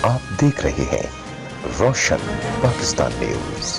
आप देख रहे हैं रोशन पाकिस्तान न्यूज।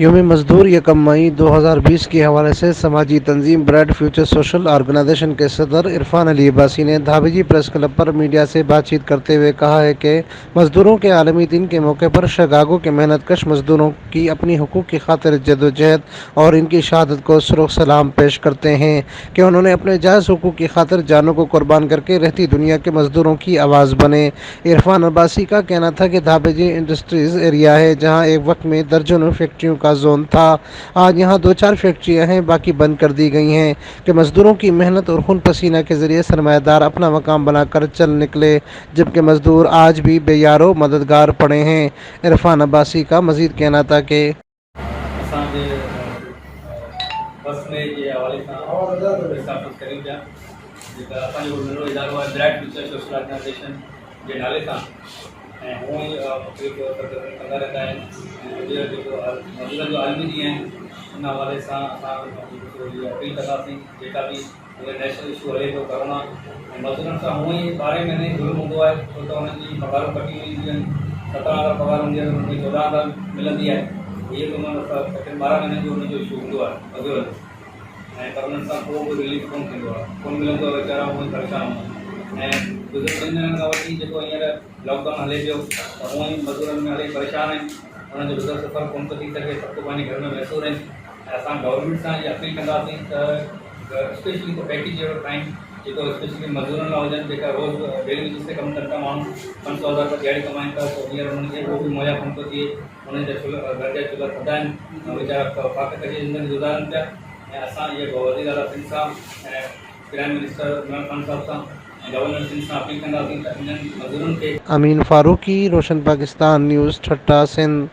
यौम मजदूर 1 मई 2020 के हवाले से समाजी तंजीम ब्राइट फ्यूचर सोशल ऑर्गेनाइजेशन के सदर इरफान अली अब्बासी ने धाबेजी प्रेस क्लब पर मीडिया से बातचीत करते हुए कहा है कि मजदूरों के आलमी दिन के मौके पर शिकागो के मेहनत कश मजदूरों की अपनी हुकूक की खातिर जदोजहद और इनकी शहादत को सरूख सलाम पेश करते हैं कि उन्होंने अपने जायज़ हुकूक की खातिर जानों को कुर्बान करके रहती दुनिया के मजदूरों की आवाज़ बने। इरफान अब्बासी का कहना था कि धाबेजी इंडस्ट्रीज़ एरिया है जहाँ एक वक्त में दर्जनों फैक्ट्रियों का जोन था। आज यहाँ 2-4 फैक्ट्रियाँ हैं, बाकी बंद कर दी गई हैं कि मजदूरों की मेहनत और खून पसीना के ज़रिए सरमायादार अपना मकाम बनाकर चल निकले, जबकि मजदूर आज भी बेयारो मददगार पड़े हैं। इरफान अब्बासी का मजीद कहना था कि हूअं ई मुख़्तलिफ़ तकरीबन कंदा रहंदा आहिनि ऐं मज़दूरनि जो आलमी ॾींहुं आहे उन हवाले सां असां अपील कंदासीं जेका बि नेशनल इशू हले थो करोना ऐं मज़दूरनि सां हूअं ई 12 महीने जुल्म हूंदो आहे छो त उन्हनि जी पघारूं कटी वेंदियूं आहिनि। 17,000 पघार हूंदी आहे उन्हनि खे 14,000 मिलंदी आहे। इहे बि उन्हनि तक़रीबन 12 महीननि जो उन्हनि जो इशू हूंदो आहे मज़दूरनि जो ऐं पर उन्हनि सां को बि रिलीफ कोन थींदो आहे, कोन मिलंदो आहे, वीचारा हूअं ई परेशान हूंदा आहिनि। ऐं गुज़िरियल 2 ॾींहंनि खां वठी जेको हींअर लॉकडाउन हले पियो त हूअं ई मज़दूरनि में हले परेशान आहिनि, उन्हनि जो गुज़र सफ़र कोन थो थी सघे, सभु को पंहिंजे घर में मैसूर आहिनि। ऐं असां गवर्नमेंट सां इहा अपील कंदासीं त स्पेशली को पैकेज जहिड़ो ठाहिनि जेको स्पेशली मज़दूरनि लाइ हुजनि जेका रोज़ डेली बेसिस ते कमु कनि था माण्हू 500,000 रुपया दिहाड़ी कमाइनि था, त हींअर उन्हनि खे उहो बि मुहैया कोन थो थिए। उन्हनि जा घर जा चुल्हा थधा आहिनि, वीचारा फाक़त जी ज़िंदगी गुज़ारनि पिया। ऐं असां इहे वज़ीर आला सिंध साहब ऐं प्राइम मिनिस्टर इमरान खान साहब सां गवर्नर सिंध सां अपील कंदासीं त इन्हनि मज़दूरनि खे अमीन फारूकी, रोशन पाकिस्तान न्यूज़, ठट्टा, सिंध।